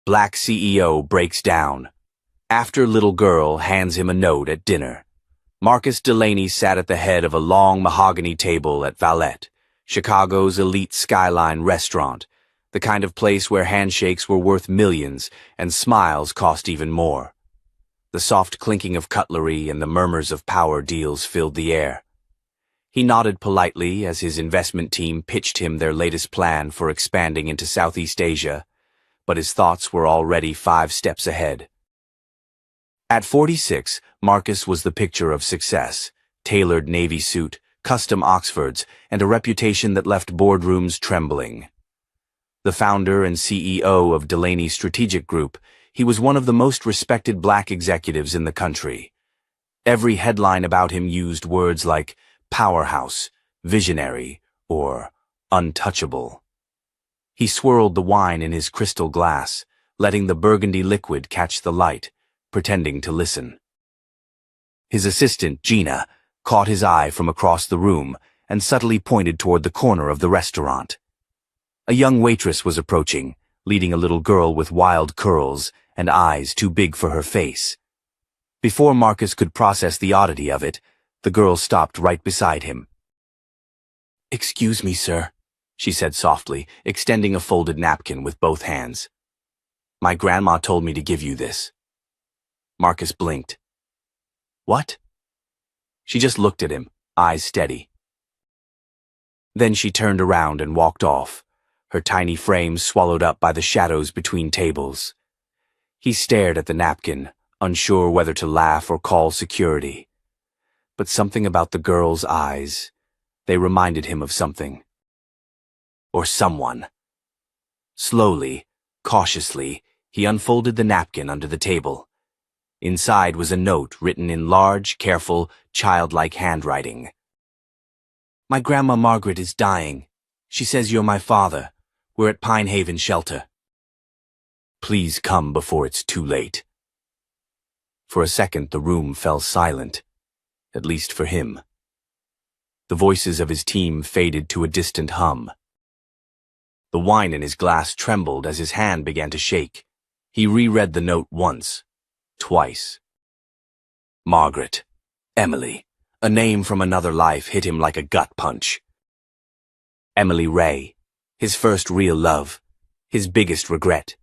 Black CEO breaks down. After little girl hands him a note at dinner. Marcus Delaney sat at the head of a long mahogany table at Valette, Chicago's elite skyline restaurant, the kind of place where handshakes were worth millions and smiles cost even more. The soft clinking of cutlery and the murmurs of power deals filled the air. He nodded politely as his investment team pitched him their latest plan for expanding into Southeast Asia, but his thoughts were already 5 steps ahead. At 46, Marcus was the picture of success: tailored navy suit, custom Oxfords, and a reputation that left boardrooms trembling. The founder and CEO of Delaney Strategic Group, he was one of the most respected black executives in the country. Every headline about him used words like powerhouse, visionary, or untouchable. He swirled the wine in his crystal glass, letting the burgundy liquid catch the light, pretending to listen. His assistant, Gina, caught his eye from across the room and subtly pointed toward the corner of the restaurant. A young waitress was approaching, leading a little girl with wild curls and eyes too big for her face. Before Marcus could process the oddity of it, the girl stopped right beside him. "Excuse me, sir," she said softly, extending a folded napkin with both hands. "My grandma told me to give you this." Marcus blinked. "What?" She just looked at him, eyes steady. Then she turned around and walked off, her tiny frame swallowed up by the shadows between tables. He stared at the napkin, unsure whether to laugh or call security. But something about the girl's eyes, they reminded him of something. Or someone. Slowly, cautiously, he unfolded the napkin under the table. Inside was a note written in large, careful, childlike handwriting. "My grandma Margaret is dying. She says you're my father. We're at Pine Haven Shelter. Please come before it's too late." For a second the room fell silent, at least for him. The voices of his team faded to a distant hum. The wine in his glass trembled as his hand began to shake. He reread the note once, twice. Margaret, Emily, a name from another life hit him like a gut punch. Emily Ray, his first real love, his biggest regret.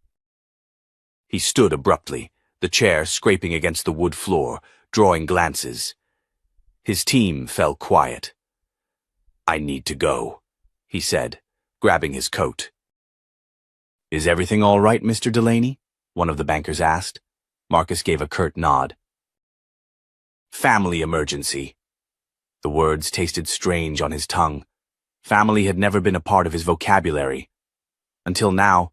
He stood abruptly, the chair scraping against the wood floor, drawing glances. His team fell quiet. "I need to go," he said, grabbing his coat. "Is everything all right, Mr. Delaney?" one of the bankers asked. Marcus gave a curt nod. "Family emergency." The words tasted strange on his tongue. Family had never been a part of his vocabulary. Until now.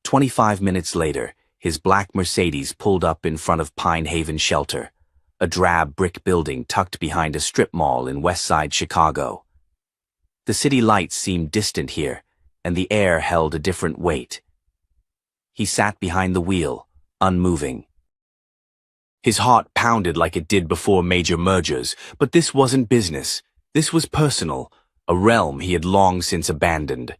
25 minutes later, his black Mercedes pulled up in front of Pine Haven Shelter, a drab brick building tucked behind a strip mall in West Side Chicago. The city lights seemed distant here, and the air held a different weight. He sat behind the wheel, unmoving. His heart pounded like it did before major mergers, but this wasn't business. This was personal, a realm he had long since abandoned.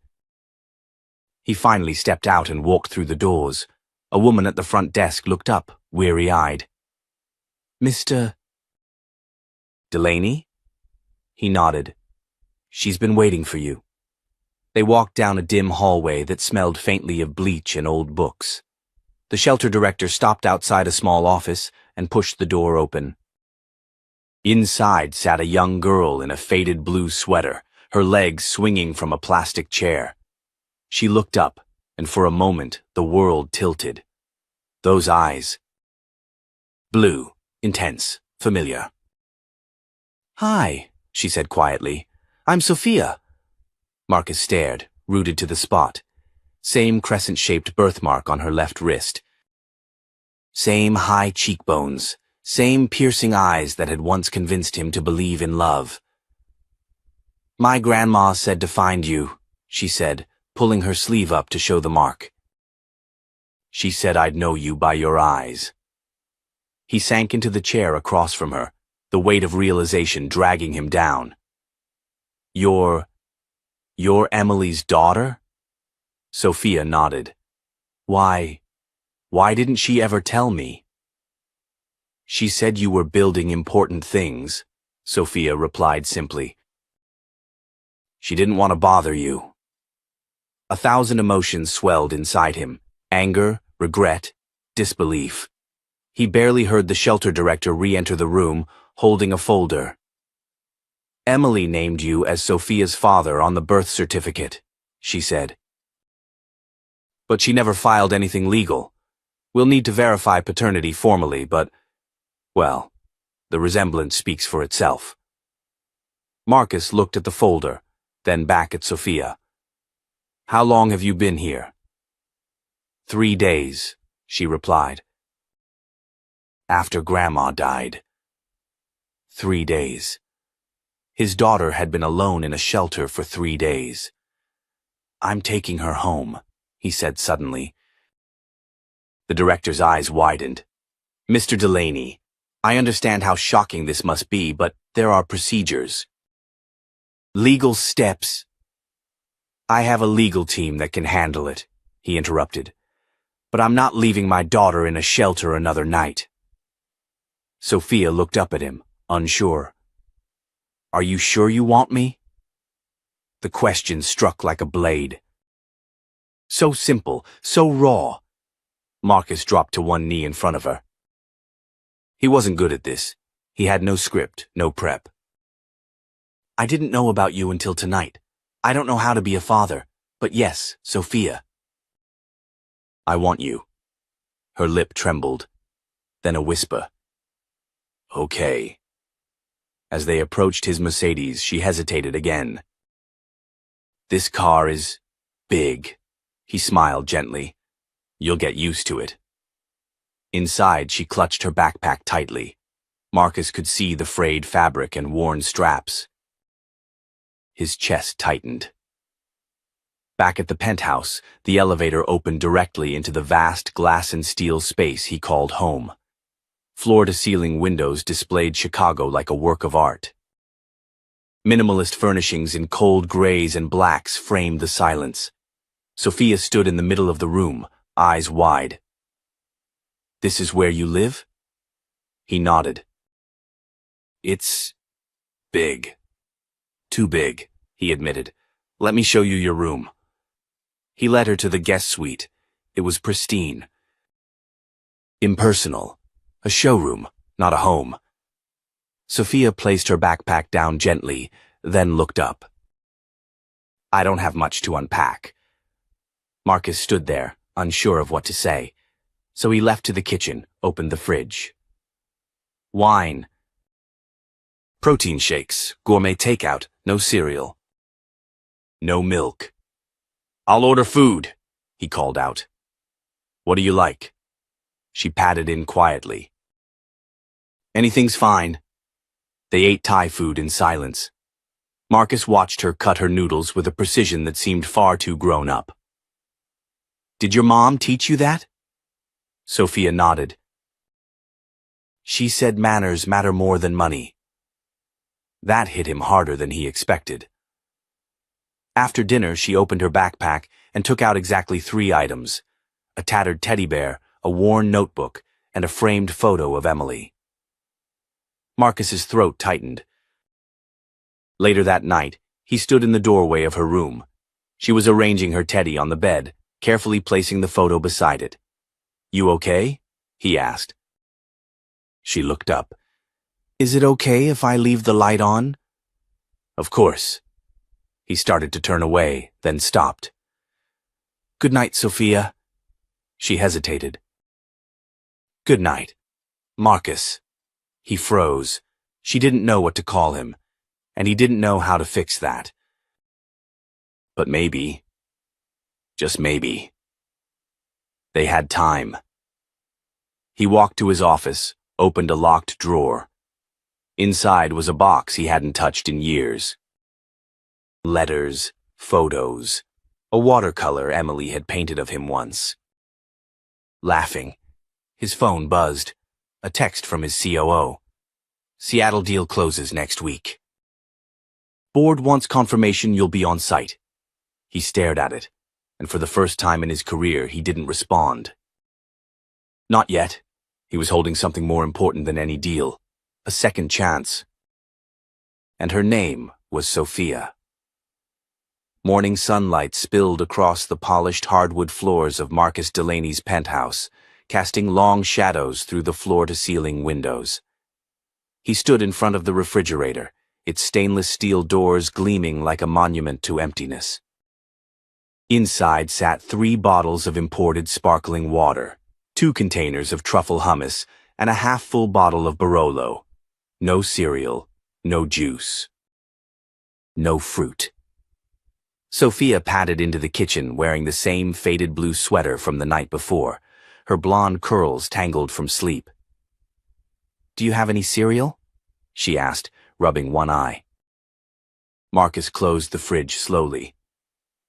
He finally stepped out and walked through the doors. A woman at the front desk looked up, weary-eyed. "Mr. Delaney?" He nodded. "She's been waiting for you." They walked down a dim hallway that smelled faintly of bleach and old books. The shelter director stopped outside a small office and pushed the door open. Inside sat a young girl in a faded blue sweater, her legs swinging from a plastic chair. She looked up, and for a moment the world tilted. Those eyes. Blue, intense, familiar. "Hi," she said quietly. "I'm Sophia." Marcus stared, rooted to the spot. Same crescent-shaped birthmark on her left wrist. Same high cheekbones, same piercing eyes that had once convinced him to believe in love. "My grandma said to find you," she said, pulling her sleeve up to show the mark. "She said I'd know you by your eyes." He sank into the chair across from her, the weight of realization dragging him down. You're Emily's daughter?" Sophia nodded. Why didn't she ever tell me? She said you were building important things, Sophia replied simply. She didn't want to bother you. 1,000 emotions swelled inside him: anger, regret, disbelief. He barely heard the shelter director re-enter the room, holding a folder. Emily named you as Sophia's father on the birth certificate, she said. But she never filed anything legal. We'll need to verify paternity formally, but, well, the resemblance speaks for itself. Marcus looked at the folder, then back at Sophia. How long have you been here? 3 days, she replied. After Grandma died. 3 days. His daughter had been alone in a shelter for 3 days. I'm taking her home, he said suddenly. The director's eyes widened. Mr. Delaney, I understand how shocking this must be, but there are procedures. Legal steps. I have a legal team that can handle it, he interrupted. But I'm not leaving my daughter in a shelter another night. Sophia looked up at him, unsure. Are you sure you want me? The question struck like a blade. So simple, so raw. Marcus dropped to one knee in front of her. He wasn't good at this. He had no script, no prep. I didn't know about you until tonight. I don't know how to be a father, but yes, Sophia. I want you. Her lip trembled, then a whisper. Okay. As they approached his Mercedes, she hesitated again. This car is big, he smiled gently. You'll get used to it. Inside, she clutched her backpack tightly. Marcus could see the frayed fabric and worn straps. His chest tightened. Back at the penthouse, the elevator opened directly into the vast glass and steel space he called home. Floor-to-ceiling windows displayed Chicago like a work of art. Minimalist furnishings in cold grays and blacks framed the silence. Sophia stood in the middle of the room, eyes wide. This is where you live? He nodded. It's big. Too big, he admitted. Let me show you your room. He led her to the guest suite. It was pristine. Impersonal. A showroom, not a home. Sophia placed her backpack down gently, then looked up. I don't have much to unpack. Marcus stood there, unsure of what to say, so he left to the kitchen, opened the fridge. Wine. Protein shakes, gourmet takeout, no cereal. No milk. I'll order food, he called out. What do you like? She patted in quietly. Anything's fine. They ate Thai food in silence. Marcus watched her cut her noodles with a precision that seemed far too grown up. Did your mom teach you that? Sophia nodded. She said manners matter more than money. That hit him harder than he expected. After dinner, she opened her backpack and took out exactly 3 items: a tattered teddy bear, a worn notebook, and a framed photo of Emily. Marcus's throat tightened. Later that night, he stood in the doorway of her room. She was arranging her teddy on the bed, carefully placing the photo beside it. You okay? He asked. She looked up. Is it okay if I leave the light on? Of course. He started to turn away, then stopped. Good night, Sophia. She hesitated. Good night, Marcus. He froze. She didn't know what to call him, and he didn't know how to fix that. But maybe, just maybe, they had time. He walked to his office, opened a locked drawer. Inside was a box he hadn't touched in years. Letters, photos, a watercolor Emily had painted of him once. Laughing, his phone buzzed. A text from his COO. Seattle deal closes next week. Board wants confirmation you'll be on site. He stared at it. and for the first time in his career, he didn't respond. Not yet. He was holding something more important than any deal. A second chance. And her name was Sophia. Morning sunlight spilled across the polished hardwood floors of Marcus Delaney's penthouse, casting long shadows through the floor-to-ceiling windows. He stood in front of the refrigerator, its stainless steel doors gleaming like a monument to emptiness. Inside sat 3 bottles of imported sparkling water, 2 containers of truffle hummus, and a half-full bottle of Barolo. No cereal, no juice. No fruit. Sophia padded into the kitchen wearing the same faded blue sweater from the night before, her blonde curls tangled from sleep. "Do you have any cereal?" she asked, rubbing one eye. Marcus closed the fridge slowly.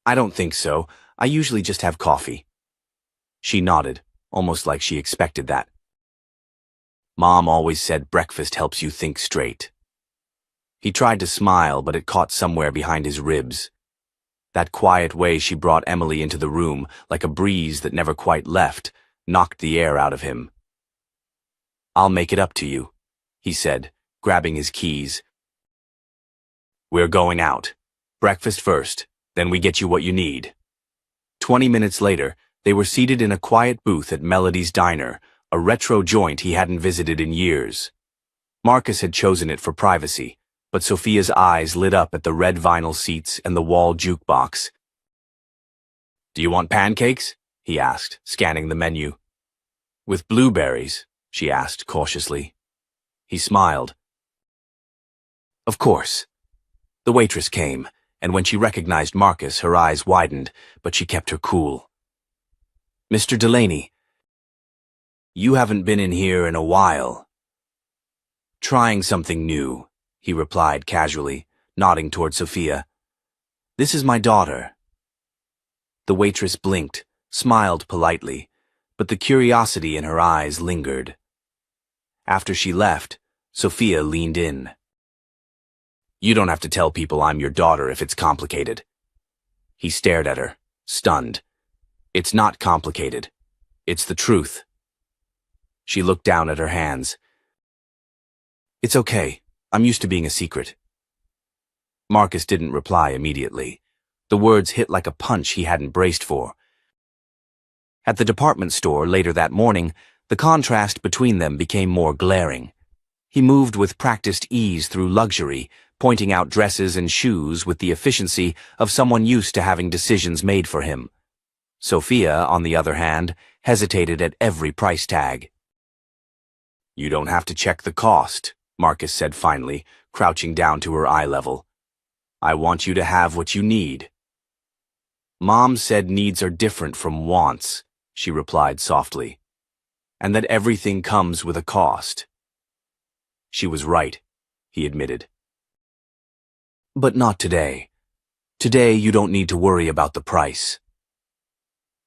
"I don't think so. I usually just have coffee." She nodded, almost like she expected that. "Mom always said breakfast helps you think straight." He tried to smile, but it caught somewhere behind his ribs. That quiet way she brought Emily into the room, like a breeze that never quite left, knocked the air out of him. "I'll make it up to you," he said, grabbing his keys. "We're going out. Breakfast first, then we get you what you need." 20 minutes later, they were seated in a quiet booth at Melody's Diner, a retro joint he hadn't visited in years. Marcus had chosen it for privacy, but Sophia's eyes lit up at the red vinyl seats and the wall jukebox. "Do you want pancakes?" he asked, scanning the menu. "With blueberries?" she asked cautiously. He smiled. "Of course." The waitress came, and when she recognized Marcus, her eyes widened, but she kept her cool. "Mr. Delaney, you haven't been in here in a while." "Trying something new," he replied casually, nodding toward Sophia. "This is my daughter." The waitress blinked, smiled politely, but the curiosity in her eyes lingered. After she left, Sophia leaned in. "You don't have to tell people I'm your daughter if it's complicated." He stared at her, stunned. "It's not complicated. It's the truth." She looked down at her hands. "It's okay. I'm used to being a secret." Marcus didn't reply immediately. The words hit like a punch he hadn't braced for. At the department store later that morning, the contrast between them became more glaring. He moved with practiced ease through luxury, pointing out dresses and shoes with the efficiency of someone used to having decisions made for him. Sophia, on the other hand, hesitated at every price tag. "You don't have to check the cost," Marcus said finally, crouching down to her eye level. "I want you to have what you need." "Mom said needs are different from wants," she replied softly, "and that everything comes with a cost." She was right, he admitted. "But not today. Today you don't need to worry about the price."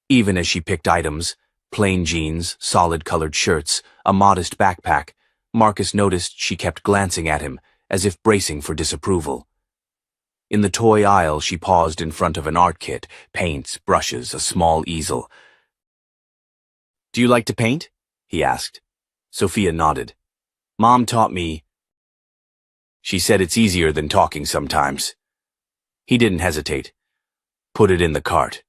Even as she picked items, plain jeans, solid-colored shirts, a modest backpack, Marcus noticed she kept glancing at him, as if bracing for disapproval. In the toy aisle, she paused in front of an art kit, paints, brushes, a small easel. "Do you like to paint?" he asked. Sophia nodded. "Mom taught me." She said it's easier than talking sometimes. He didn't hesitate. "Put it in the cart."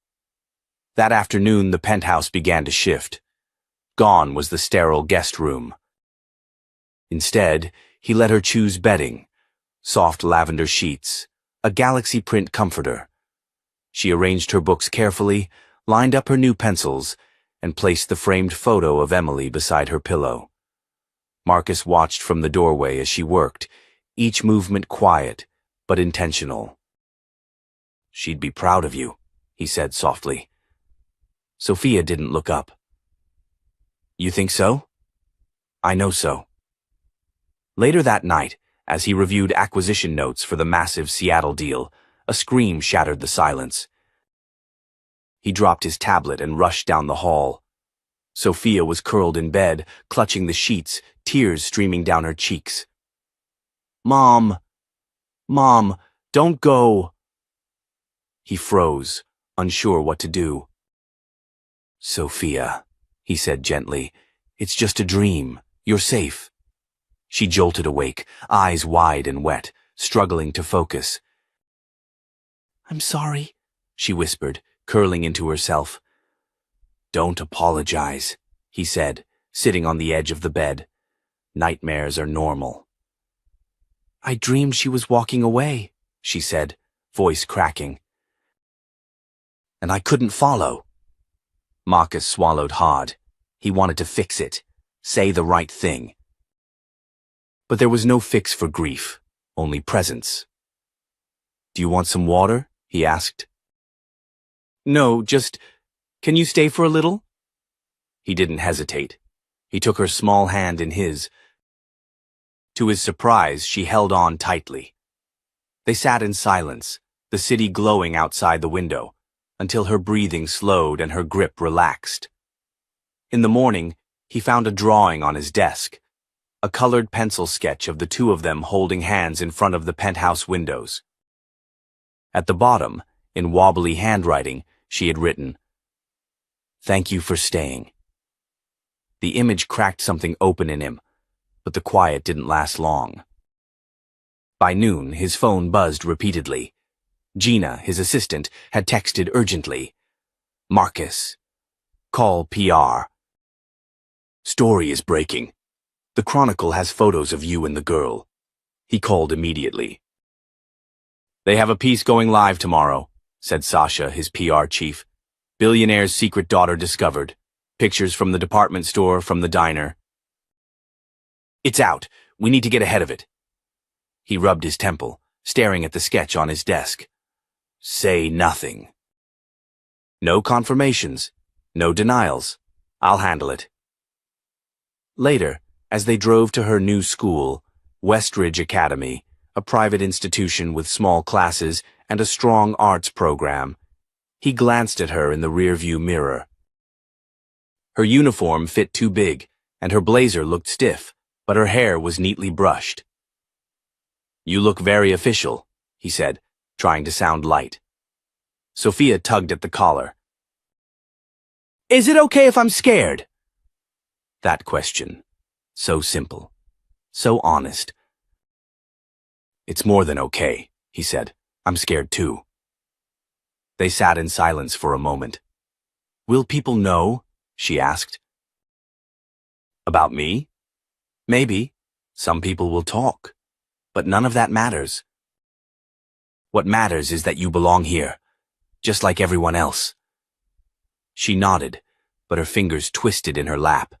That afternoon, the penthouse began to shift. Gone was the sterile guest room. Instead, he let her choose bedding, soft lavender sheets, a galaxy print comforter. She arranged her books carefully, lined up her new pencils, and placed the framed photo of Emily beside her pillow. Marcus watched from the doorway as she worked, each movement quiet, but intentional. "She'd be proud of you," he said softly. Sophia didn't look up. "You think so?" "I know so." Later that night, as he reviewed acquisition notes for the massive Seattle deal, a scream shattered the silence. He dropped his tablet and rushed down the hall. Sophia was curled in bed, clutching the sheets, tears streaming down her cheeks. "Mom! Mom, don't go!" He froze, unsure what to do. "Sophia," he said gently, "it's just a dream. You're safe." She jolted awake, eyes wide and wet, struggling to focus. "I'm sorry," she whispered, curling into herself. "Don't apologize," he said, sitting on the edge of the bed. "Nightmares are normal." "I dreamed she was walking away," she said, voice cracking. "And I couldn't follow." Marcus swallowed hard. He wanted to fix it, say the right thing. But there was no fix for grief, only presence. "Do you want some water?" he asked. "No, just, can you stay for a little?" He didn't hesitate. He took her small hand in his. To his surprise, she held on tightly. They sat in silence, the city glowing outside the window, until her breathing slowed and her grip relaxed. In the morning, he found a drawing on his desk, a colored pencil sketch of the two of them holding hands in front of the penthouse windows. At the bottom, in wobbly handwriting, she had written, "Thank you for staying." The image cracked something open in him, but the quiet didn't last long. By noon, his phone buzzed repeatedly. Gina, his assistant, had texted urgently. "Marcus, call PR. Story is breaking. The Chronicle has photos of you and the girl." He called immediately. "They have a piece going live tomorrow," said Sasha, his PR chief. "Billionaire's secret daughter discovered. Pictures from the department store, from the diner." "It's out. We need to get ahead of it." He rubbed his temple, staring at the sketch on his desk. "Say nothing. No confirmations, no denials. I'll handle it." Later, as they drove to her new school, Westridge Academy, a private institution with small classes and a strong arts program, he glanced at her in the rearview mirror. Her uniform fit too big, and her blazer looked stiff, but her hair was neatly brushed. "You look very official," he said, trying to sound light. Sophia tugged at the collar. "Is it okay if I'm scared?" That question. So simple. So honest. "It's more than okay," he said. "I'm scared too." They sat in silence for a moment. "Will people know?" she asked. "About me? Maybe. Some people will talk. But none of that matters. What matters is that you belong here, just like everyone else." She nodded, but her fingers twisted in her lap,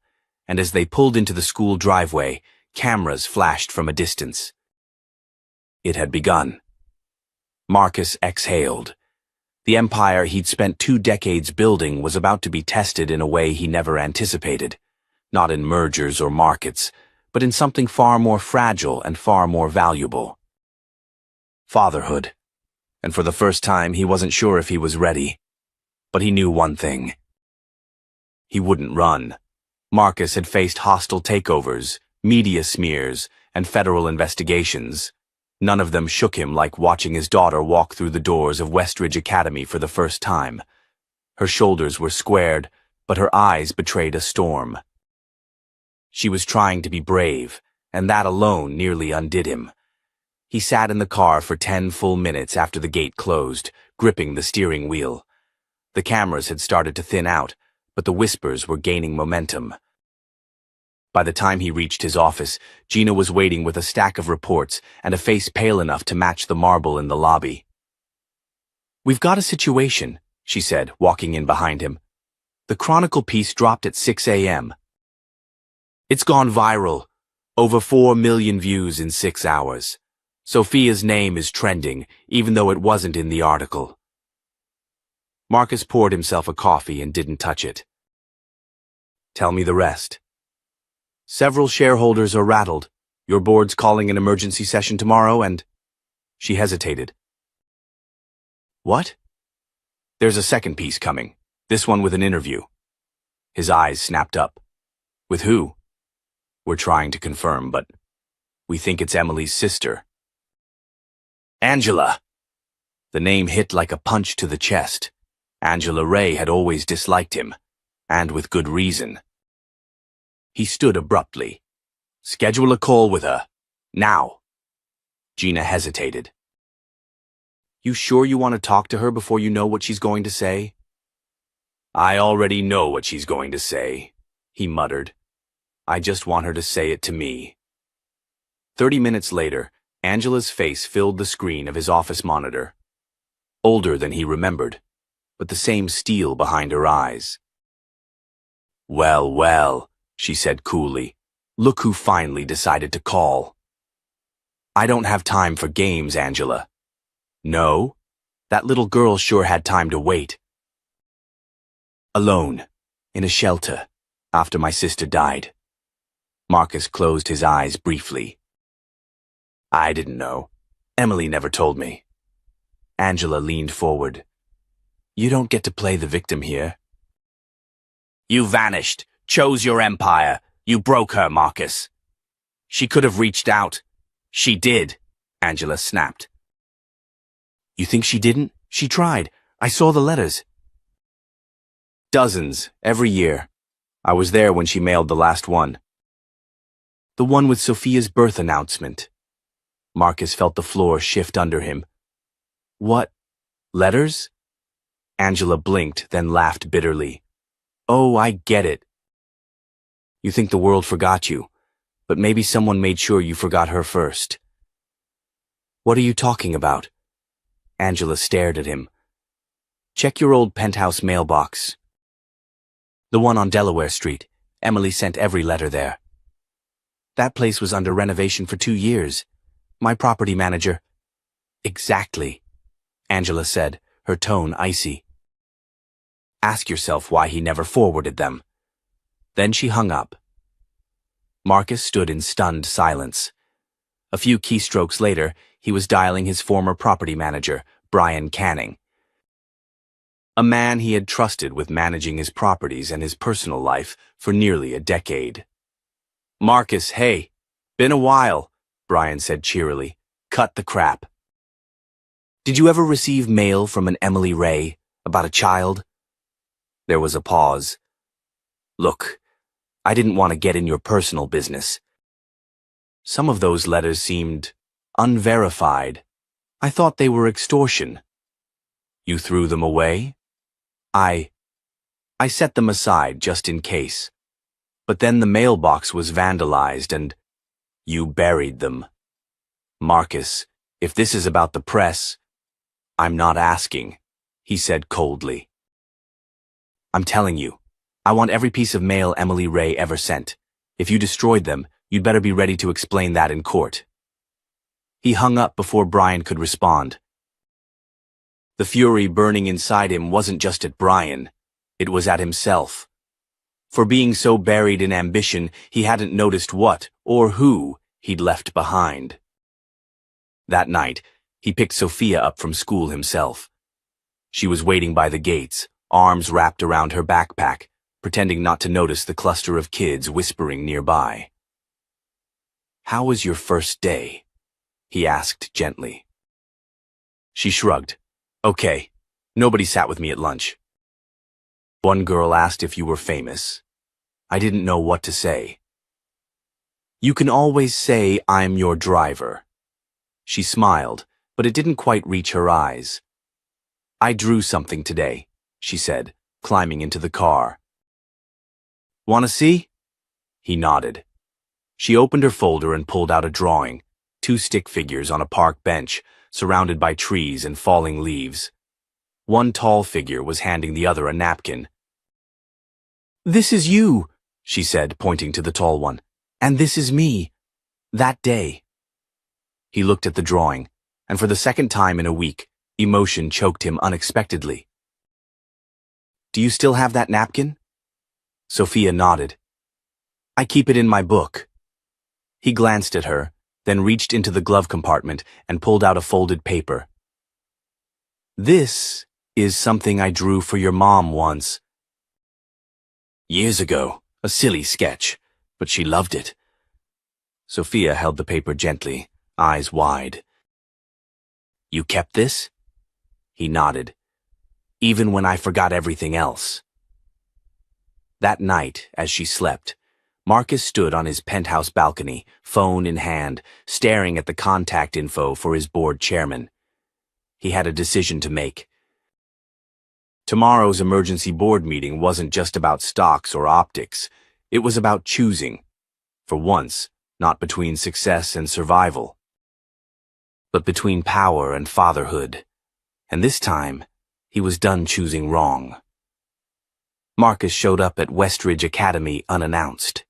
and as they pulled into the school driveway, cameras flashed from a distance. It had begun. Marcus exhaled. The empire he'd spent 2 decades building was about to be tested in a way he never anticipated, not in mergers or markets, but in something far more fragile and far more valuable. Fatherhood. And for the first time, he wasn't sure if he was ready. But he knew one thing. He wouldn't run. Marcus had faced hostile takeovers, media smears, and federal investigations. None of them shook him like watching his daughter walk through the doors of Westridge Academy for the first time. Her shoulders were squared, but her eyes betrayed a storm. She was trying to be brave, and that alone nearly undid him. He sat in the car for 10 full minutes after the gate closed, gripping the steering wheel. The cameras had started to thin out, but the whispers were gaining momentum. By the time he reached his office, Gina was waiting with a stack of reports and a face pale enough to match the marble in the lobby. "We've got a situation," she said, walking in behind him. "The Chronicle piece dropped at 6 a.m. It's gone viral. Over 4 million views in 6 hours. Sophia's name is trending, even though it wasn't in the article." Marcus poured himself a coffee and didn't touch it. "Tell me the rest." "Several shareholders are rattled. Your board's calling an emergency session tomorrow and—" She hesitated. "What?" "There's a second piece coming, this one with an interview." His eyes snapped up. "With who?" "We're trying to confirm, but we think it's Emily's sister." "Angela!" The name hit like a punch to the chest. Angela Ray had always disliked him, and with good reason. He stood abruptly. Schedule a call with her. Now. Gina hesitated. You sure you want to talk to her before you know what she's going to say? I already know what she's going to say, he muttered. I just want her to say it to me. 30 minutes later, Angela's face filled the screen of his office monitor. Older than he remembered, but the same steel behind her eyes. Well, well, she said coolly. Look who finally decided to call. I don't have time for games, Angela. No? That little girl sure had time to wait. Alone, in a shelter, after my sister died. Marcus closed his eyes briefly. I didn't know. Emily never told me. Angela leaned forward. You don't get to play the victim here. You vanished, chose your empire. You broke her, Marcus. She could have reached out. She did, Angela snapped. You think she didn't? She tried. I saw the letters. Dozens, every year. I was there when she mailed the last one. The one with Sophia's birth announcement. Marcus felt the floor shift under him. What? Letters? Angela blinked, then laughed bitterly. Oh, I get it. You think the world forgot you, but maybe someone made sure you forgot her first. What are you talking about? Angela stared at him. Check your old penthouse mailbox. The one on Delaware Street. Emily sent every letter there. That place was under renovation for 2 years. My property manager... Exactly, Angela said, her tone icy. Ask yourself why he never forwarded them. Then she hung up. Marcus stood in stunned silence. A few keystrokes later, he was dialing his former property manager, Brian Canning. A man he had trusted with managing his properties and his personal life for nearly a decade. Marcus, hey, been a while, Brian said cheerily. Cut the crap. Did you ever receive mail from an Emily Ray about a child? There was a pause. Look, I didn't want to get in your personal business. Some of those letters seemed unverified. I thought they were extortion. You threw them away? I set them aside just in case. But then the mailbox was vandalized and you buried them. Marcus, if this is about the press, I'm not asking, he said coldly. I'm telling you, I want every piece of mail Emily Ray ever sent. If you destroyed them, you'd better be ready to explain that in court. He hung up before Brian could respond. The fury burning inside him wasn't just at Brian, it was at himself. For being so buried in ambition, he hadn't noticed what or who he'd left behind. That night, he picked Sophia up from school himself. She was waiting by the gates, arms wrapped around her backpack, pretending not to notice the cluster of kids whispering nearby. How was your first day? He asked gently. She shrugged. Okay, nobody sat with me at lunch. One girl asked if you were famous. I didn't know what to say. You can always say I'm your driver. She smiled, but it didn't quite reach her eyes. I drew something today, she said, climbing into the car. Want to see? He nodded. She opened her folder and pulled out a drawing, 2 stick figures on a park bench, surrounded by trees and falling leaves. One tall figure was handing the other a napkin. This is you, she said, pointing to the tall one. And this is me. That day. He looked at the drawing, and for the second time in a week, emotion choked him unexpectedly. Do you still have that napkin? Sophia nodded. I keep it in my book. He glanced at her, then reached into the glove compartment and pulled out a folded paper. This is something I drew for your mom once. Years ago, a silly sketch, but she loved it. Sophia held the paper gently, eyes wide. You kept this? He nodded. even when I forgot everything else. That night, as she slept, Marcus stood on his penthouse balcony, phone in hand, staring at the contact info for his board chairman. He had a decision to make. Tomorrow's emergency board meeting wasn't just about stocks or optics. It was about choosing. For once, not between success and survival, but between power and fatherhood. And this time, he was done choosing wrong. Marcus showed up at Westridge Academy unannounced.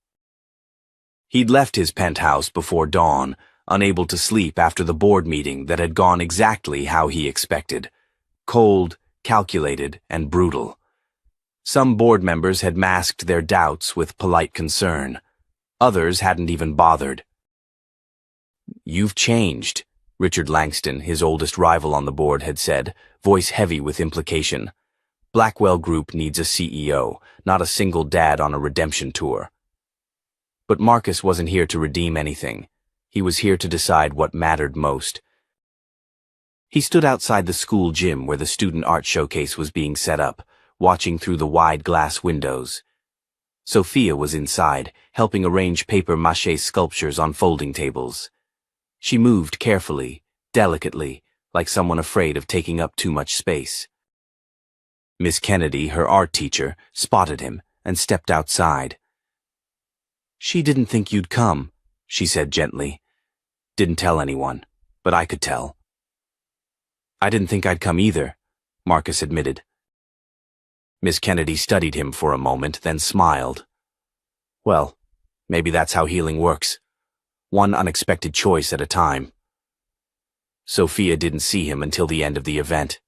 He'd left his penthouse before dawn, unable to sleep after the board meeting that had gone exactly how he expected. Cold, calculated, and brutal. Some board members had masked their doubts with polite concern. Others hadn't even bothered. "You've changed," Richard Langston, his oldest rival on the board, had said, voice heavy with implication. Blackwell Group needs a CEO, not a single dad on a redemption tour. But Marcus wasn't here to redeem anything. He was here to decide what mattered most. He stood outside the school gym where the student art showcase was being set up, watching through the wide glass windows. Sophia was inside, helping arrange papier-mâché sculptures on folding tables. She moved carefully, delicately, like someone afraid of taking up too much space. Miss Kennedy, her art teacher, spotted him and stepped outside. "She didn't think you'd come," she said gently. "Didn't tell anyone, but I could tell." "I didn't think I'd come either," Marcus admitted. Miss Kennedy studied him for a moment, then smiled. "Well, maybe that's how healing works. One unexpected choice at a time." Sophia didn't see him until the end of the event.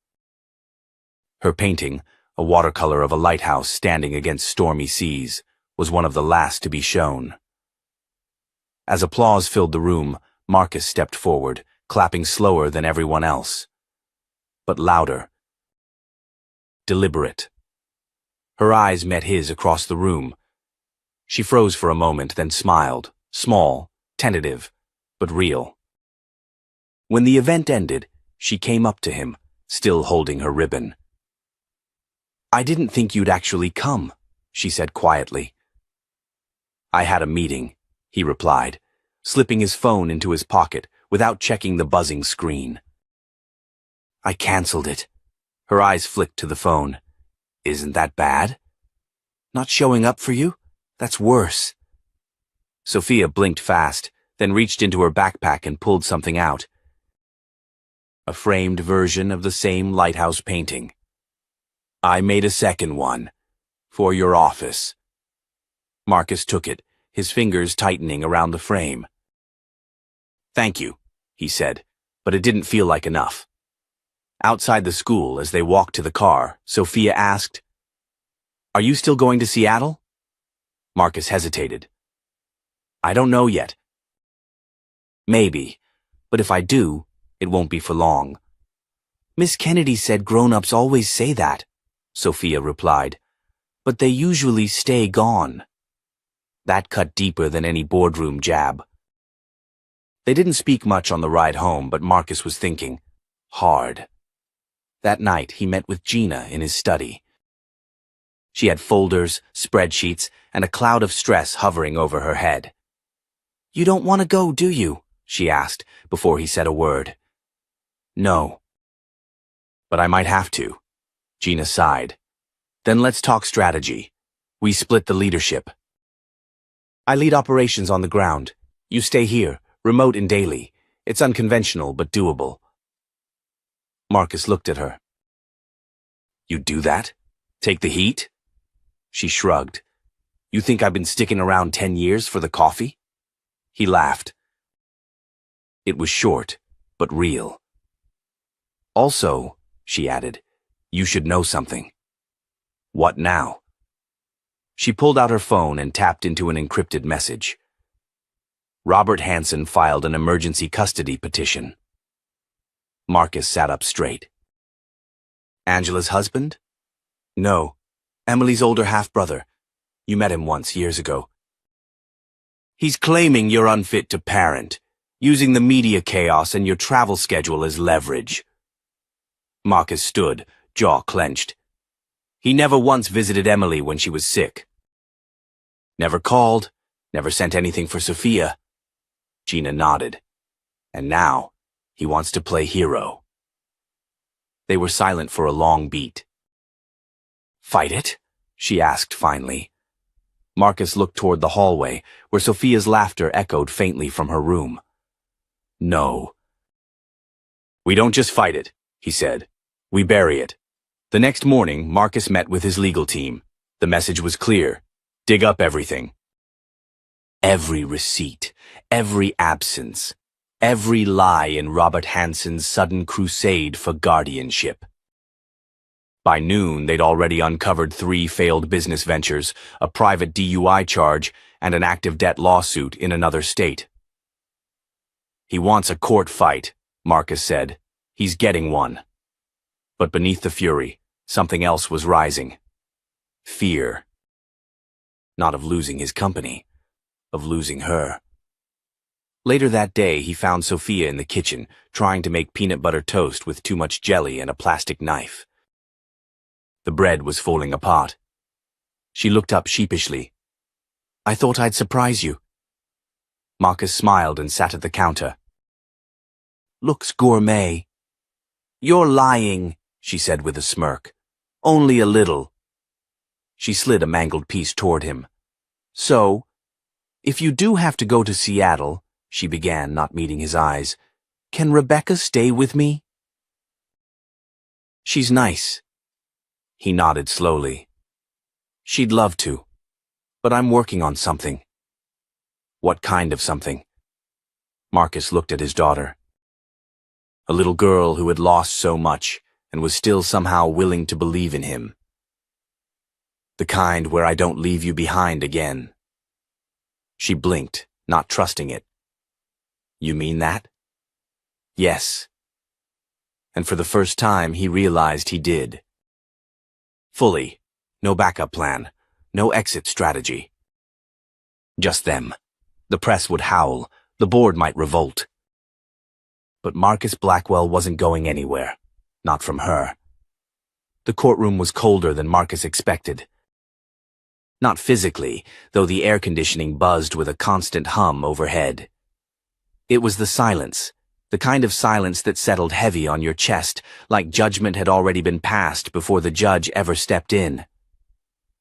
Her painting, a watercolor of a lighthouse standing against stormy seas, was one of the last to be shown. As applause filled the room, Marcus stepped forward, clapping slower than everyone else. But louder. Deliberate. Her eyes met his across the room. She froze for a moment, then smiled, small, tentative, but real. When the event ended, she came up to him, still holding her ribbon. "I didn't think you'd actually come," she said quietly. "I had a meeting," he replied, slipping his phone into his pocket without checking the buzzing screen. "I canceled it." Her eyes flicked to the phone. "Isn't that bad?" "Not showing up for you? That's worse." Sophia blinked fast, then reached into her backpack and pulled something out. A framed version of the same lighthouse painting. "I made a second one. For your office." Marcus took it, his fingers tightening around the frame. "Thank you," he said, but it didn't feel like enough. Outside the school, as they walked to the car, Sophia asked, "Are you still going to Seattle?" Marcus hesitated. "I don't know yet. Maybe, but if I do, it won't be for long." "Miss Kennedy said grown-ups always say that," Sophia replied, "but they usually stay gone." That cut deeper than any boardroom jab. They didn't speak much on the ride home, but Marcus was thinking hard. That night, he met with Gina in his study. She had folders, spreadsheets, and a cloud of stress hovering over her head. "You don't want to go, do you?" she asked, before he said a word. "No. But I might have to." Gina sighed. "Then let's talk strategy. We split the leadership. I lead operations on the ground. You stay here, remote and daily. It's unconventional, but doable." Marcus looked at her. "You do that? Take the heat?" She shrugged. "You think I've been sticking around 10 years for the coffee?" He laughed. It was short, but real. "Also," she added, "you should know something." "What now?" She pulled out her phone and tapped into an encrypted message. Robert Hansen filed an emergency custody petition. Marcus sat up straight. "Angela's husband?" "No, Emily's older half-brother. You met him once, years ago. He's claiming you're unfit to parent, using the media chaos and your travel schedule as leverage." Marcus stood, jaw clenched. He never once visited Emily when she was sick. Never called, never sent anything for Sophia. Gina nodded. And now, he wants to play hero. They were silent for a long beat. "Fight it?" she asked finally. Marcus looked toward the hallway, where Sophia's laughter echoed faintly from her room. "No. We don't just fight it," he said. "We bury it." The next morning, Marcus met with his legal team. The message was clear. Dig up everything. Every receipt, every absence, every lie in Robert Hansen's sudden crusade for guardianship. By noon, they'd already uncovered 3 failed business ventures, a private DUI charge, and an active debt lawsuit in another state. "He wants a court fight," Marcus said. "He's getting one." But beneath the fury, something else was rising. Fear. Not of losing his company, of losing her. Later that day, he found Sophia in the kitchen, trying to make peanut butter toast with too much jelly and a plastic knife. The bread was falling apart. She looked up sheepishly. "I thought I'd surprise you." Marcus smiled and sat at the counter. "Looks gourmet." "You're lying," she said with a smirk. "Only a little." She slid a mangled piece toward him. "So, if you do have to go to Seattle," she began, not meeting his eyes, "can Rebecca stay with me?" "She's nice." He nodded slowly. "She'd love to, but I'm working on something." "What kind of something?" Marcus looked at his daughter. A little girl who had lost so much and was still somehow willing to believe in him. "The kind where I don't leave you behind again." She blinked, not trusting it. "You mean that?" "Yes." And for the first time, he realized he did. Fully. No backup plan. No exit strategy. Just them. The press would howl. The board might revolt. But Marcus Blackwell wasn't going anywhere. Not from her. The courtroom was colder than Marcus expected. Not physically, though the air conditioning buzzed with a constant hum overhead. It was the silence. The kind of silence that settled heavy on your chest, like judgment had already been passed before the judge ever stepped in.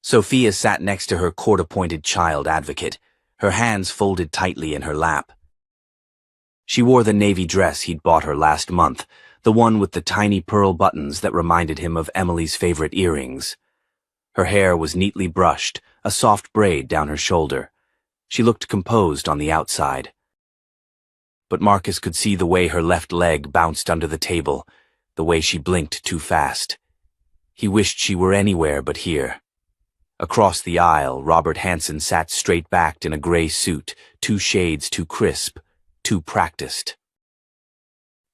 Sophia sat next to her court-appointed child advocate, her hands folded tightly in her lap. She wore the navy dress he'd bought her last month, the one with the tiny pearl buttons that reminded him of Emily's favorite earrings. Her hair was neatly brushed, a soft braid down her shoulder. She looked composed on the outside. But Marcus could see the way her left leg bounced under the table, the way she blinked too fast. He wished she were anywhere but here. Across the aisle, Robert Hansen sat straight-backed in a gray suit, 2 shades too crisp, too practiced.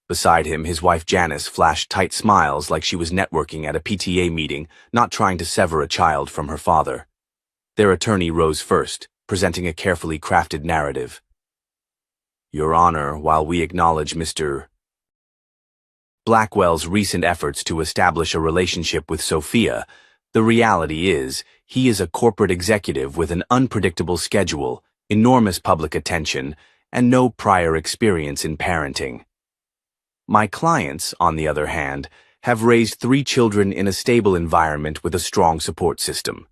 Beside him, his wife Janice flashed tight smiles like she was networking at a PTA meeting, not trying to sever a child from her father. Their attorney rose first, presenting a carefully crafted narrative. "Your Honor, while we acknowledge Mr. Blackwell's recent efforts to establish a relationship with Sophia, the reality is he is a corporate executive with an unpredictable schedule, enormous public attention, and no prior experience in parenting. My clients, on the other hand, have raised 3 children in a stable environment with a strong support system.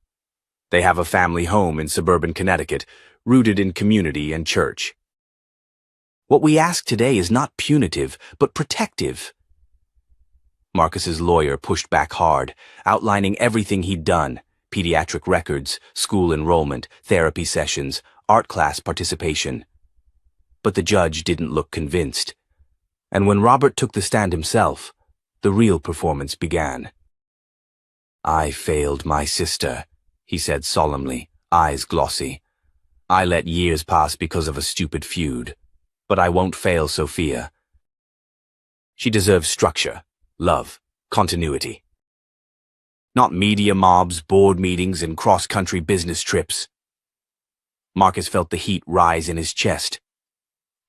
They have a family home in suburban Connecticut, rooted in community and church. What we ask today is not punitive, but protective." Marcus's lawyer pushed back hard, outlining everything he'd done: pediatric records, school enrollment, therapy sessions, art class participation. But the judge didn't look convinced. And when Robert took the stand himself, the real performance began. "I failed my sister," he said solemnly, eyes glossy. "I let years pass because of a stupid feud. But I won't fail Sophia. She deserves structure, love, continuity. Not media mobs, board meetings, and cross-country business trips." Marcus felt the heat rise in his chest.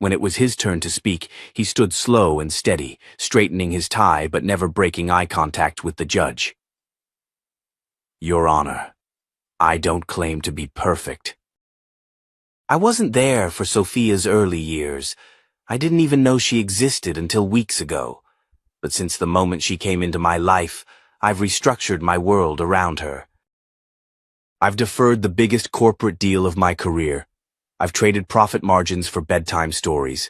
When it was his turn to speak, he stood slow and steady, straightening his tie but never breaking eye contact with the judge. Your Honor, I don't claim to be perfect. I wasn't there for Sophia's early years. I didn't even know she existed until weeks ago. But since the moment she came into my life, I've restructured my world around her. I've deferred the biggest corporate deal of my career. I've traded profit margins for bedtime stories.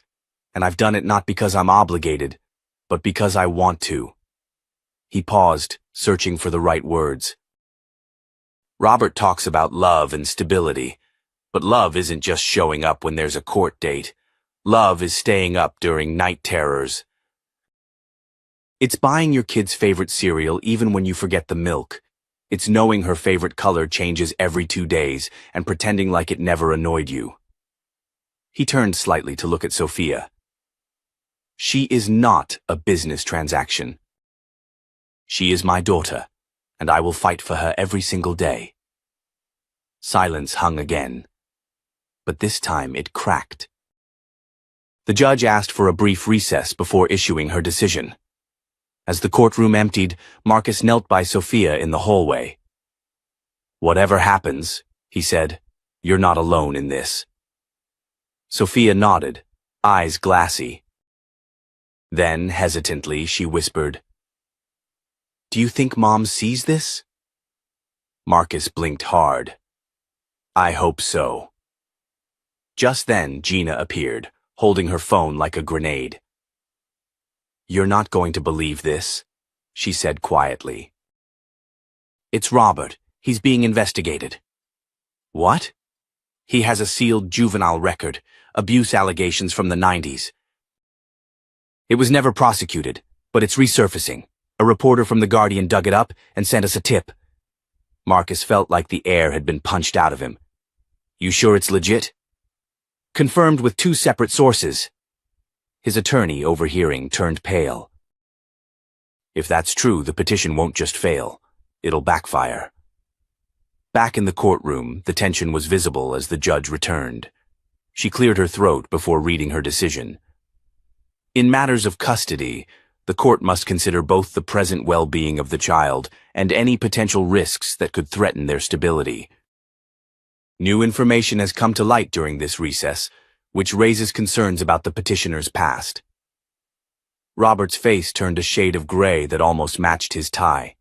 And I've done it not because I'm obligated, but because I want to. He paused, searching for the right words. Robert talks about love and stability, but love isn't just showing up when there's a court date. Love is staying up during night terrors. It's buying your kid's favorite cereal even when you forget the milk. It's knowing her favorite color changes every 2 days and pretending like it never annoyed you. He turned slightly to look at Sophia. She is not a business transaction. She is my daughter, and I will fight for her every single day. Silence hung again, but this time it cracked. The judge asked for a brief recess before issuing her decision. As the courtroom emptied, Marcus knelt by Sophia in the hallway. Whatever happens, he said, you're not alone in this. Sophia nodded, eyes glassy. Then, hesitantly, she whispered, Do you think Mom sees this? Marcus blinked hard. I hope so. Just then, Gina appeared, holding her phone like a grenade. You're not going to believe this, she said quietly. It's Robert. He's being investigated. What? He has a sealed juvenile record, abuse allegations from the 90s. It was never prosecuted, but it's resurfacing. A reporter from The Guardian dug it up and sent us a tip. Marcus felt like the air had been punched out of him. You sure it's legit? Confirmed with 2 separate sources. His attorney, overhearing, turned pale. If that's true, the petition won't just fail. It'll backfire. Back in the courtroom, the tension was visible as the judge returned. She cleared her throat before reading her decision. In matters of custody, the court must consider both the present well-being of the child and any potential risks that could threaten their stability. New information has come to light during this recess, which raises concerns about the petitioner's past. Robert's face turned a shade of gray that almost matched his tie.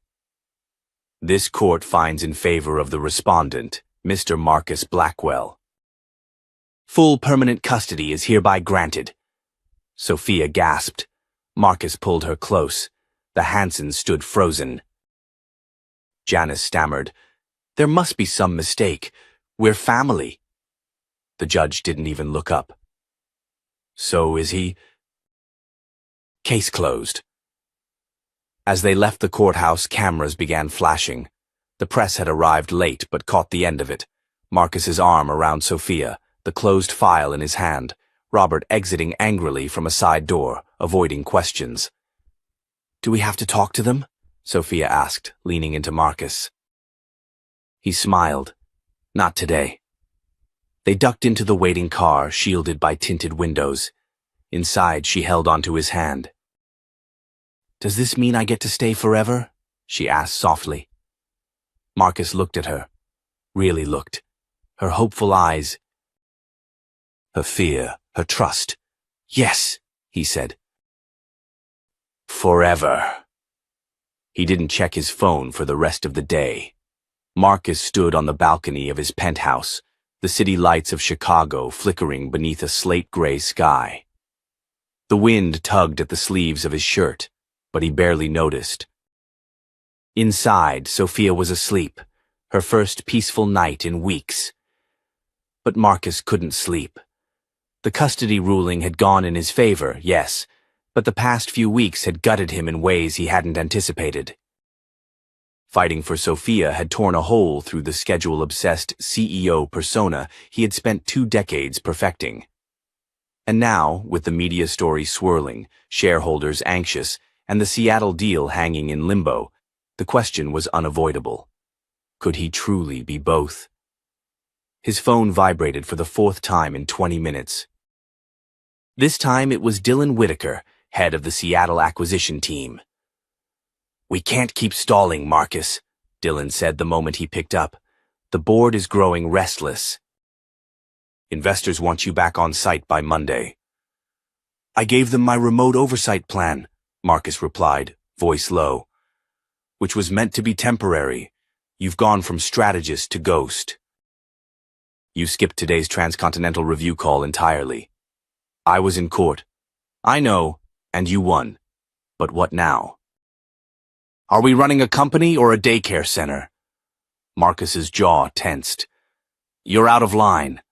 This court finds in favor of the respondent, Mr. Marcus Blackwell. Full permanent custody is hereby granted. Sophia gasped. Marcus pulled her close. The Hansons stood frozen. Janice stammered, There must be some mistake. We're family. The judge didn't even look up. So is he? Case closed. As they left the courthouse, cameras began flashing. The press had arrived late but caught the end of it. Marcus's arm around Sophia, the closed file in his hand. Robert exiting angrily from a side door, avoiding questions. Do we have to talk to them? Sophia asked, leaning into Marcus. He smiled. Not today. They ducked into the waiting car, shielded by tinted windows. Inside, she held onto his hand. Does this mean I get to stay forever? She asked softly. Marcus looked at her. Really looked. Her hopeful eyes. Her fear. Her trust. Yes, he said. Forever. He didn't check his phone for the rest of the day. Marcus stood on the balcony of his penthouse, the city lights of Chicago flickering beneath a slate-gray sky. The wind tugged at the sleeves of his shirt, but he barely noticed. Inside, Sophia was asleep, her first peaceful night in weeks. But Marcus couldn't sleep. The custody ruling had gone in his favor, yes, but the past few weeks had gutted him in ways he hadn't anticipated. Fighting for Sophia had torn a hole through the schedule-obsessed CEO persona he had spent 2 decades perfecting. And now, with the media story swirling, shareholders anxious, and the Seattle deal hanging in limbo, the question was unavoidable. Could he truly be both? His phone vibrated for the 4th time in 20 minutes. This time it was Dylan Whitaker, head of the Seattle acquisition team. "We can't keep stalling, Marcus," Dylan said the moment he picked up. "The board is growing restless. Investors want you back on site by Monday." "I gave them my remote oversight plan," Marcus replied, voice low. "Which was meant to be temporary. You've gone from strategist to ghost." "You skipped today's transcontinental review call entirely. I was in court." "I know, and you won. But what now?" "Are we running a company or a daycare center?" Marcus's jaw tensed. "You're out of line."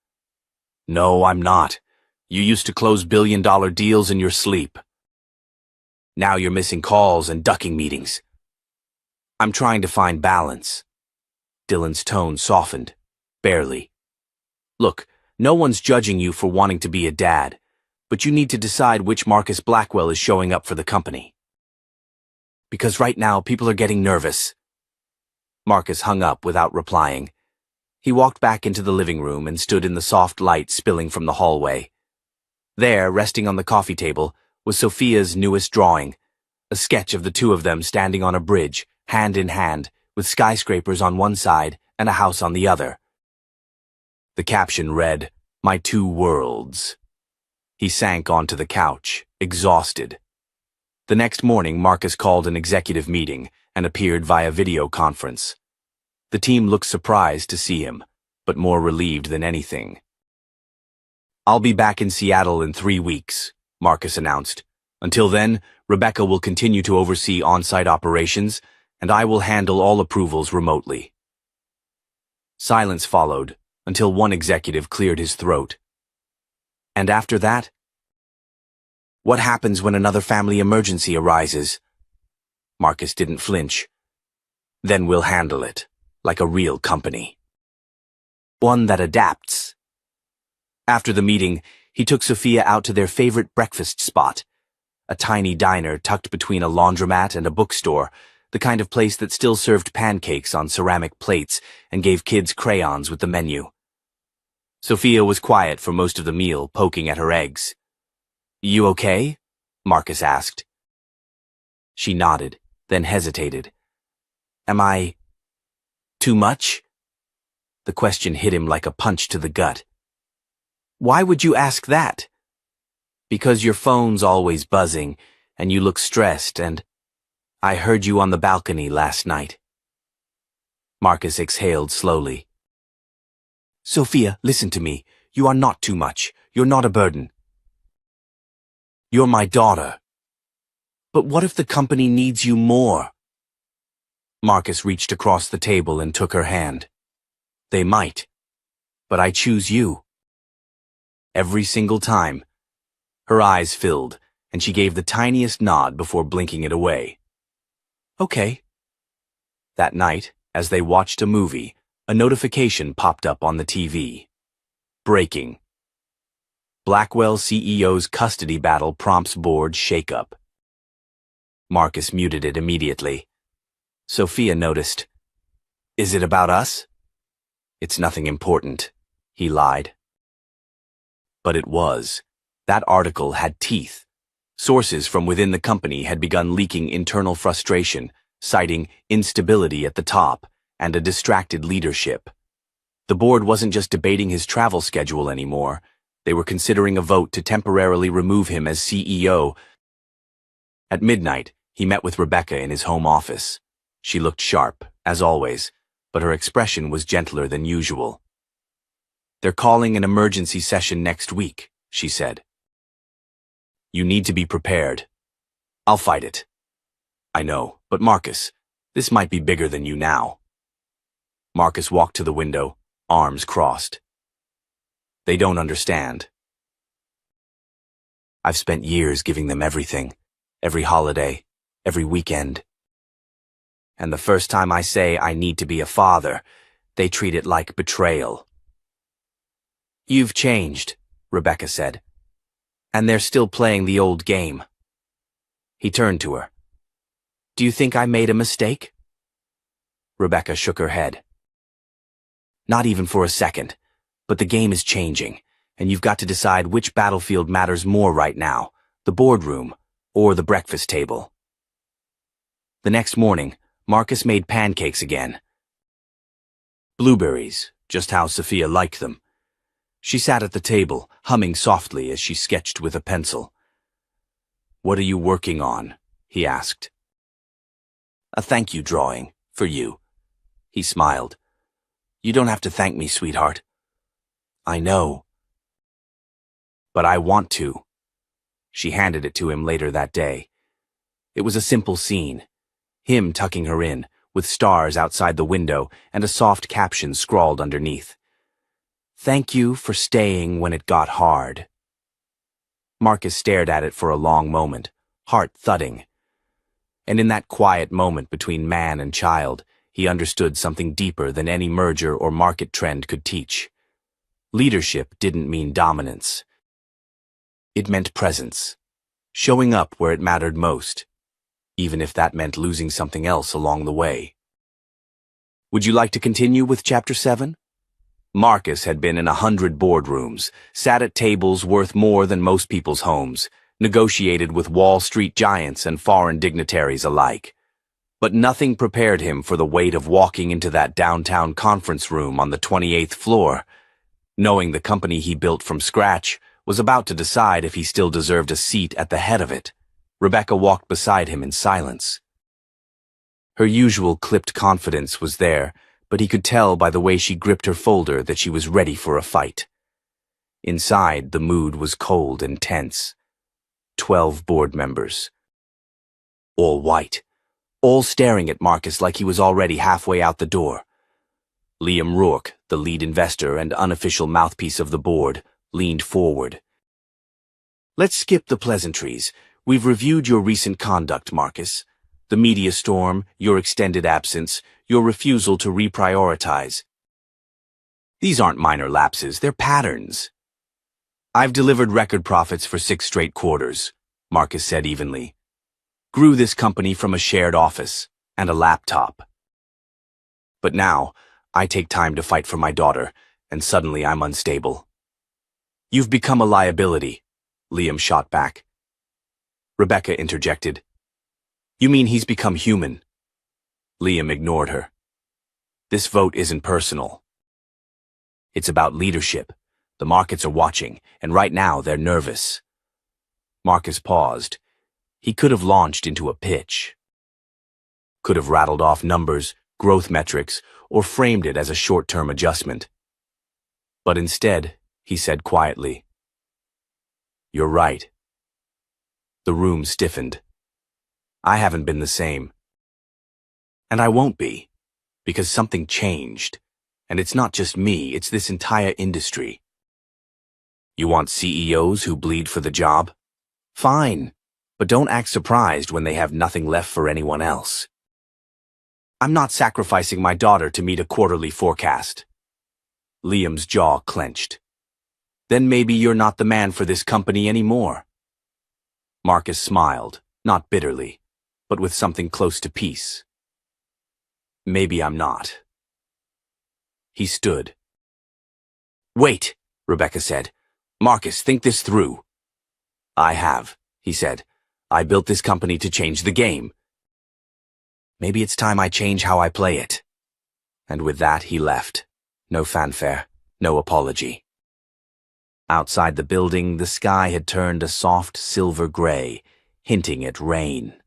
"No, I'm not. You used to close billion-dollar deals in your sleep. Now you're missing calls and ducking meetings." "I'm trying to find balance." Dylan's tone softened. Barely. "Look, no one's judging you for wanting to be a dad, but you need to decide which Marcus Blackwell is showing up for the company. Because right now, people are getting nervous." Marcus hung up without replying. He walked back into the living room and stood in the soft light spilling from the hallway. There, resting on the coffee table, was Sophia's newest drawing, a sketch of the two of them standing on a bridge, hand in hand, with skyscrapers on one side and a house on the other. The caption read, "My two worlds." He sank onto the couch, exhausted. The next morning, Marcus called an executive meeting and appeared via video conference. The team looked surprised to see him, but more relieved than anything. "I'll be back in Seattle in 3 weeks," Marcus announced. "Until then, Rebecca will continue to oversee on-site operations, and I will handle all approvals remotely." Silence followed, until one executive cleared his throat. "And after that? What happens when another family emergency arises?" Marcus didn't flinch. "Then we'll handle it, like a real company. One that adapts." After the meeting, he took Sophia out to their favorite breakfast spot, a tiny diner tucked between a laundromat and a bookstore, the kind of place that still served pancakes on ceramic plates and gave kids crayons with the menu. Sophia was quiet for most of the meal, poking at her eggs. "You okay?" Marcus asked. She nodded, then hesitated. "Am I too much?" The question hit him like a punch to the gut. "Why would you ask that?" "Because your phone's always buzzing, and you look stressed, and I heard you on the balcony last night." Marcus exhaled slowly. "Sophia, listen to me. You are not too much. You're not a burden. You're my daughter." "But what if the company needs you more?" Marcus reached across the table and took her hand. "They might. But I choose you." Every single time. Her eyes filled, and she gave the tiniest nod before blinking it away. "Okay." That night, as they watched a movie, a notification popped up on the TV. Breaking. Blackwell CEO's custody battle prompts board shakeup. Marcus muted it immediately. Sophia noticed. "Is it about us?" "It's nothing important," he lied. But it was. That article had teeth. Sources from within the company had begun leaking internal frustration, citing instability at the top and a distracted leadership. The board wasn't just debating his travel schedule anymore. They were considering a vote to temporarily remove him as CEO. At midnight, he met with Rebecca in his home office. She looked sharp, as always, but her expression was gentler than usual. "They're calling an emergency session next week," she said. "You need to be prepared. I'll fight it." "I know, but Marcus, this might be bigger than you now." Marcus walked to the window, arms crossed. "They don't understand. I've spent years giving them everything, every holiday, every weekend. And the first time I say I need to be a father, they treat it like betrayal." "You've changed," Rebecca said. "And they're still playing the old game." He turned to her. "Do you think I made a mistake?" Rebecca shook her head. "Not even for a second, but the game is changing, and you've got to decide which battlefield matters more right now, the boardroom or the breakfast table. The next morning, Marcus made pancakes again. Blueberries, just how Sophia liked them. She sat at the table, humming softly as she sketched with a pencil. "What are you working on?" he asked. "A thank you drawing, for you." He smiled. "You don't have to thank me, sweetheart." "I know." "But I want to." She handed it to him later that day. It was a simple scene. Him tucking her in, with stars outside the window and a soft caption scrawled underneath. "Thank you for staying when it got hard." Marcus stared at it for a long moment, heart thudding. And in that quiet moment between man and child, he understood something deeper than any merger or market trend could teach. Leadership didn't mean dominance. It meant presence, showing up where it mattered most, even if that meant losing something else along the way. Would you like to continue with Chapter 7? Marcus had been in 100 boardrooms, sat at tables worth more than most people's homes, negotiated with Wall Street giants and foreign dignitaries alike. But nothing prepared him for the weight of walking into that downtown conference room on the 28th floor, knowing the company he built from scratch was about to decide if he still deserved a seat at the head of it. Rebecca walked beside him in silence. Her usual clipped confidence was there, but he could tell by the way she gripped her folder that she was ready for a fight. Inside, the mood was cold and tense. 12 board members. All white. All staring at Marcus like he was already halfway out the door. Liam Rourke, the lead investor and unofficial mouthpiece of the board, leaned forward. "Let's skip the pleasantries. We've reviewed your recent conduct, Marcus. The media storm, your extended absence, your refusal to reprioritize. These aren't minor lapses, they're patterns." "I've delivered record profits for 6 straight quarters," Marcus said evenly. "Grew this company from a shared office and a laptop. But now, I take time to fight for my daughter, and suddenly I'm unstable." "You've become a liability," Liam shot back. Rebecca interjected. "You mean he's become human?" Liam ignored her. "This vote isn't personal. It's about leadership. The markets are watching, and right now they're nervous." Marcus paused. He could have launched into a pitch. Could have rattled off numbers, growth metrics, or framed it as a short-term adjustment. But instead, he said quietly, "You're right." The room stiffened. "I haven't been the same. And I won't be, because something changed. And it's not just me, it's this entire industry." "You want CEOs who bleed for the job? Fine, but don't act surprised when they have nothing left for anyone else." "I'm not sacrificing my daughter to meet a quarterly forecast." Liam's jaw clenched. "Then maybe you're not the man for this company anymore." Marcus smiled, not bitterly, but with something close to peace. "Maybe I'm not." He stood. "Wait," Rebecca said. "Marcus, think this through." "I have," he said. "I built this company to change the game. Maybe it's time I change how I play it." And with that, he left. No fanfare, no apology. Outside the building, the sky had turned a soft silver gray, hinting at rain.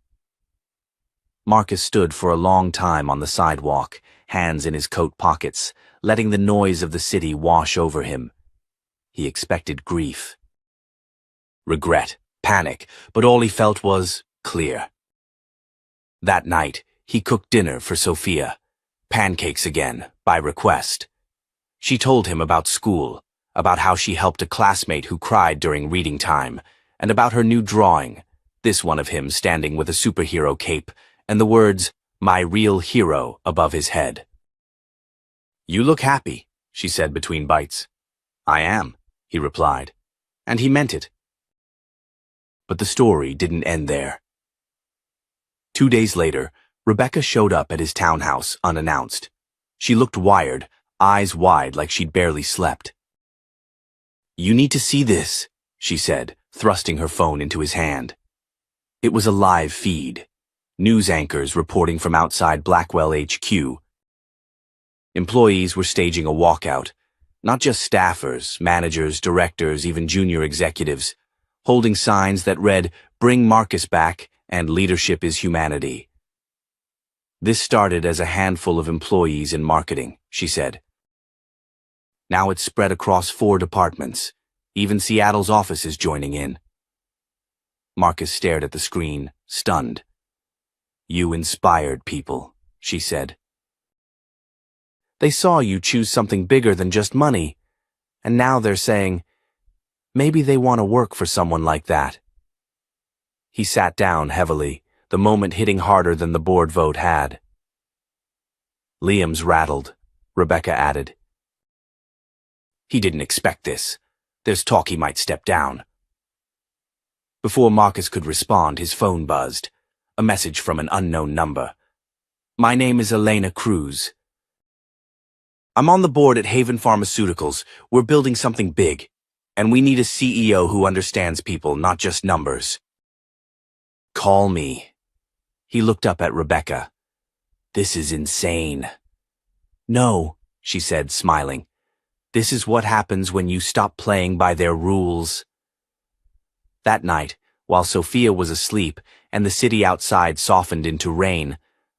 Marcus stood for a long time on the sidewalk, hands in his coat pockets, letting the noise of the city wash over him. He expected grief, regret, panic, but all he felt was clear. That night, he cooked dinner for Sophia, pancakes again, by request. She told him about school, about how she helped a classmate who cried during reading time, and about her new drawing, this one of him standing with a superhero cape, and the words, "My real hero," above his head. "You look happy," she said between bites. "I am," he replied, and he meant it. But the story didn't end there. 2 days later, Rebecca showed up at his townhouse unannounced. She looked wired, eyes wide like she'd barely slept. "You need to see this," she said, thrusting her phone into his hand. It was a live feed. News anchors reporting from outside Blackwell HQ. Employees were staging a walkout. Not just staffers, managers, directors, even junior executives, holding signs that read, "Bring Marcus back," and "Leadership is humanity." This started as a handful of employees in marketing, she said. Now it's spread across 4 departments. Even Seattle's office is joining in. Marcus stared at the screen, stunned. "You inspired people," she said. "They saw you choose something bigger than just money, and now they're saying, maybe they want to work for someone like that." He sat down heavily, the moment hitting harder than the board vote had. "Liam's rattled," Rebecca added. "He didn't expect this. There's talk he might step down." Before Marcus could respond, his phone buzzed. A message from an unknown number. "My name is Elena Cruz. I'm on the board at Haven Pharmaceuticals. We're building something big, and we need a CEO who understands people, not just numbers." "Call me." He looked up at Rebecca. "This is insane." "No," she said, smiling. "This is what happens when you stop playing by their rules." That night, while Sophia was asleep and the city outside softened into rain,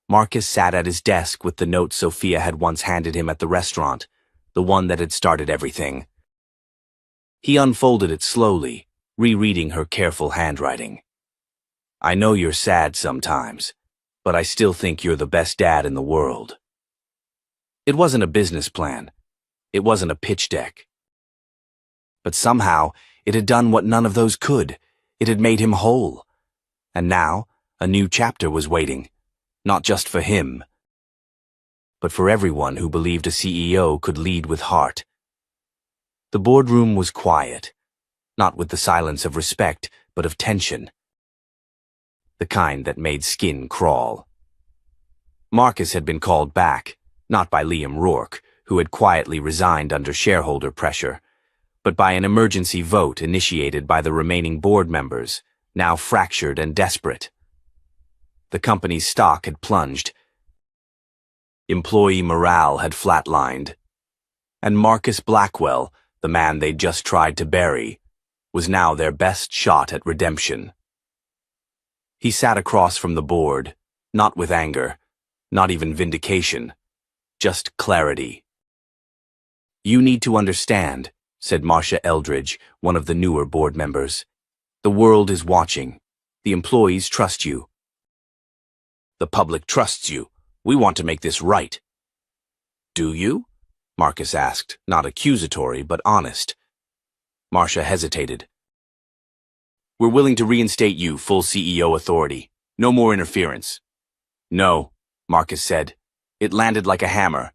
Marcus sat at his desk with the note Sophia had once handed him at the restaurant, the one that had started everything. He unfolded it slowly, rereading her careful handwriting. "I know you're sad sometimes, but I still think you're the best dad in the world." It wasn't a business plan. It wasn't a pitch deck. But somehow, it had done what none of those could. It had made him whole. And now, a new chapter was waiting. Not just for him, but for everyone who believed a CEO could lead with heart. The boardroom was quiet, not with the silence of respect, but of tension. The kind that made skin crawl. Marcus had been called back, not by Liam Rourke, who had quietly resigned under shareholder pressure, but by an emergency vote initiated by the remaining board members, now fractured and desperate. The company's stock had plunged. Employee morale had flatlined. And Marcus Blackwell, the man they'd just tried to bury, was now their best shot at redemption. He sat across from the board, not with anger, not even vindication, just clarity. "You need to understand," said Marcia Eldridge, one of the newer board members. "The world is watching. The employees trust you. The public trusts you. We want to make this right." "Do you?" Marcus asked, not accusatory, but honest. Marcia hesitated. "We're willing to reinstate you full CEO authority. No more interference." "No," Marcus said. It landed like a hammer.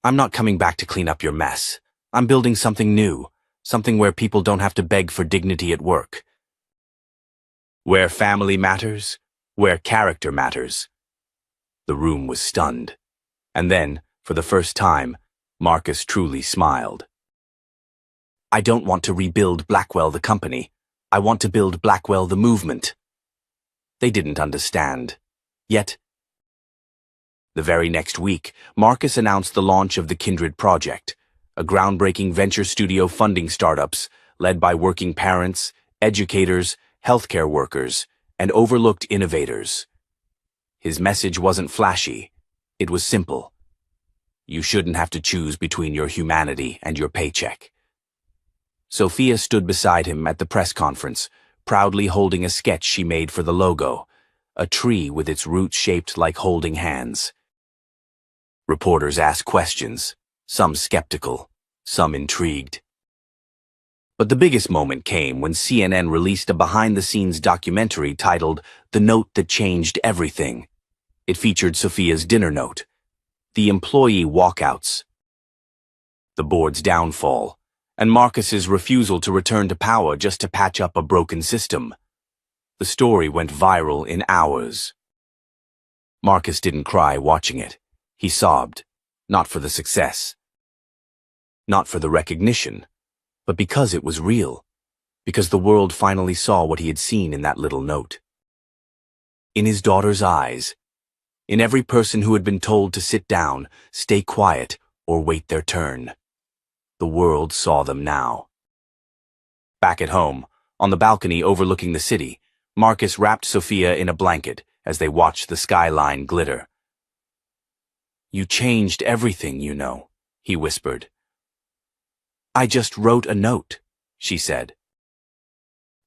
"I'm not coming back to clean up your mess. I'm building something new, something where people don't have to beg for dignity at work. Where family matters, where character matters." The room was stunned. And then, for the first time, Marcus truly smiled. "I don't want to rebuild Blackwell the company. I want to build Blackwell the movement." They didn't understand. Yet, the very next week, Marcus announced the launch of the Kindred Project, a groundbreaking venture studio funding startups led by working parents, educators, healthcare workers, and overlooked innovators. His message wasn't flashy. It was simple. You shouldn't have to choose between your humanity and your paycheck. Sophia stood beside him at the press conference, proudly holding a sketch she made for the logo, a tree with its roots shaped like holding hands. Reporters asked questions, some skeptical, some intrigued. But the biggest moment came when CNN released a behind-the-scenes documentary titled The Note That Changed Everything. It featured Sophia's dinner note, the employee walkouts, the board's downfall, and Marcus's refusal to return to power just to patch up a broken system. The story went viral in hours. Marcus didn't cry watching it. He sobbed, not for the success, not for the recognition, but because it was real. Because the world finally saw what he had seen in that little note. In his daughter's eyes. In every person who had been told to sit down, stay quiet, or wait their turn. The world saw them now. Back at home, on the balcony overlooking the city, Marcus wrapped Sophia in a blanket as they watched the skyline glitter. "You changed everything, you know," he whispered. "I just wrote a note," she said.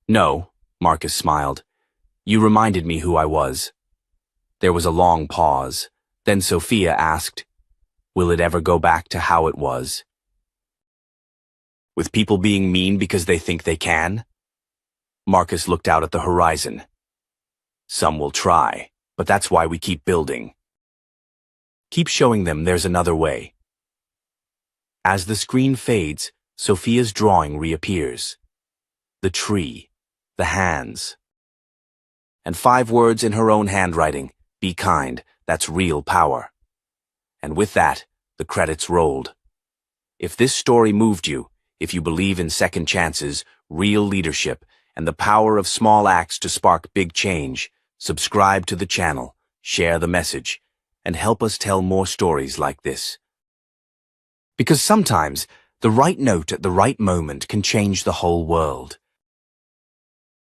"No," Marcus smiled. "You reminded me who I was." There was a long pause. Then Sophia asked, "Will it ever go back to how it was? With people being mean because they think they can?" Marcus looked out at the horizon. "Some will try, but that's why we keep building. Keep showing them there's another way." As the screen fades, Sophia's drawing reappears. The tree, the hands, and 5 words in her own handwriting: "Be kind, that's real power." And with that, the credits rolled. If this story moved you, if you believe in second chances, real leadership, and the power of small acts to spark big change, subscribe to the channel, share the message, and help us tell more stories like this. Because sometimes, the right note at the right moment can change the whole world.